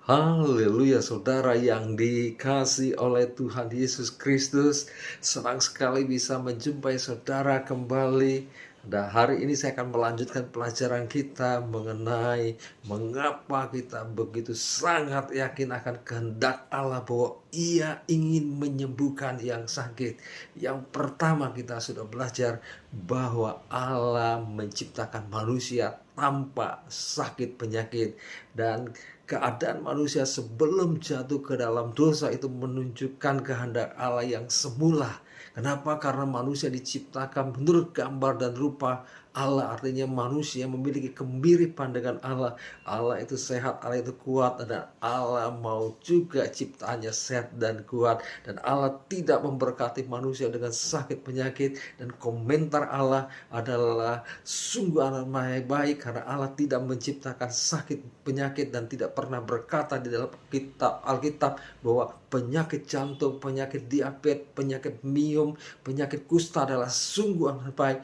Haleluya, saudara yang dikasihi oleh Tuhan Yesus Kristus. Senang sekali bisa menjumpai saudara kembali. Dan hari ini saya akan melanjutkan pelajaran kita mengenai mengapa kita begitu sangat yakin akan kehendak Allah bahwa Ia ingin menyembuhkan yang sakit. Yang pertama kita sudah belajar bahwa Allah menciptakan manusia tanpa sakit penyakit, dan keadaan manusia sebelum jatuh ke dalam dosa itu menunjukkan kehendak Allah yang semula. Kenapa? Karena manusia diciptakan menurut gambar dan rupa Allah, artinya manusia memiliki kemiripan dengan Allah. Allah itu sehat, Allah itu kuat, dan Allah mau juga ciptaannya sehat dan kuat. Dan Allah tidak memberkati manusia dengan sakit penyakit. Dan komentar Allah adalah sungguh amat baik, karena Allah tidak menciptakan sakit penyakit dan tidak pernah berkata di dalam kitab Alkitab bahwa penyakit jantung, penyakit diabetes, penyakit minum, penyakit kusta adalah sungguh amat baik.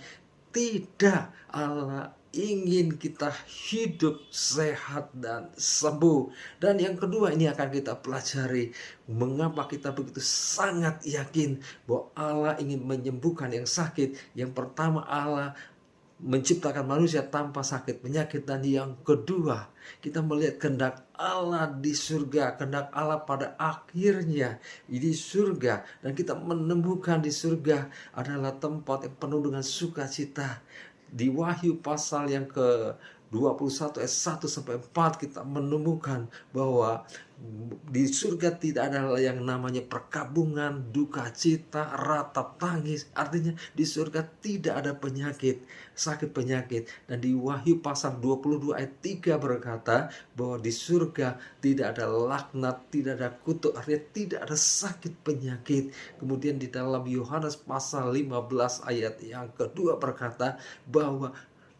Tidak, Allah ingin kita hidup sehat dan sembuh. Dan yang kedua, ini akan kita pelajari mengapa kita begitu sangat yakin bahwa Allah ingin menyembuhkan yang sakit. Yang pertama, Allah menciptakan manusia tanpa sakit penyakit, dan yang kedua kita melihat kehendak Allah di surga, kehendak Allah pada akhirnya di surga, dan kita menemukan di surga adalah tempat yang penuh dengan sukacita. Di Wahyu pasal yang ke 21 ayat 1 sampai 4 kita menemukan bahwa di surga tidak ada yang namanya perkabungan, duka cita, ratap tangis. Artinya di surga tidak ada penyakit, sakit penyakit. Dan di Wahyu pasal 22 ayat 3 berkata bahwa di surga tidak ada laknat, tidak ada kutuk, artinya tidak ada sakit penyakit. Kemudian di dalam Yohanes pasal 15 ayat yang kedua berkata bahwa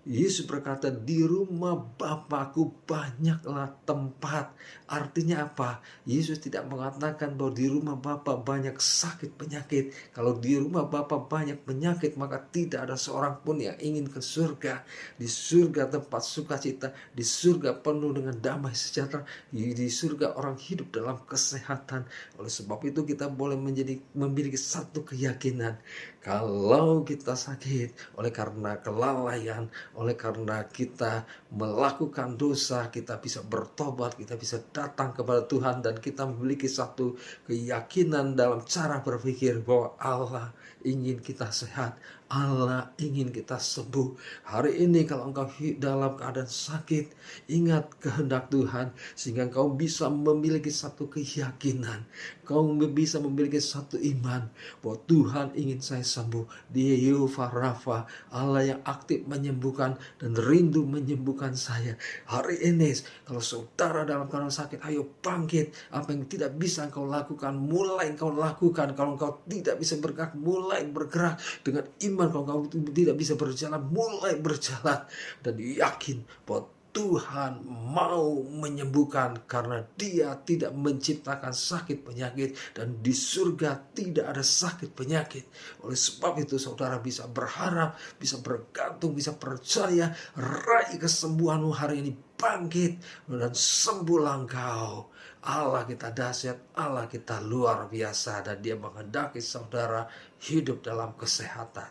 Yesus berkata, di rumah Bapakku banyaklah tempat. Artinya apa? Yesus tidak mengatakan bahwa di rumah Bapa banyak sakit penyakit. Kalau di rumah Bapa banyak penyakit, maka tidak ada seorang pun yang ingin ke surga. Di surga tempat sukacita, di surga penuh dengan damai sejahtera, di surga orang hidup dalam kesehatan. Oleh sebab itu kita boleh memiliki satu keyakinan. Kalau kita sakit oleh karena kelalaian, oleh karena kita melakukan dosa, kita bisa bertobat, kita bisa datang kepada Tuhan, dan kita memiliki satu keyakinan dalam cara berpikir bahwa Allah ingin kita sehat, Allah ingin kita sembuh. Hari ini kalau engkau dalam keadaan sakit, ingat kehendak Tuhan, sehingga engkau bisa memiliki satu keyakinan, kau bisa memiliki satu iman bahwa Tuhan ingin saya sembuh. Dia Yehova Rafa, Allah yang aktif menyembuhkan dan rindu menyembuhkan saya. Hari ini kalau saudara dalam keadaan sakit, ayo bangkit. Apa yang tidak bisa engkau lakukan, mulai engkau lakukan. Kalau engkau tidak bisa bergerak, mulai bergerak. Dengan iman, kalau engkau tidak bisa berjalan, mulai berjalan. Dan yakin bahwa Tuhan mau menyembuhkan, karena Dia tidak menciptakan sakit penyakit, dan di surga tidak ada sakit penyakit. Oleh sebab itu saudara bisa berharap, bisa bergantung, bisa percaya, raih kesembuhanmu hari ini, bangkit dan sembuhlah engkau. Allah kita dahsyat, Allah kita luar biasa, dan Dia menghendaki saudara hidup dalam kesehatan.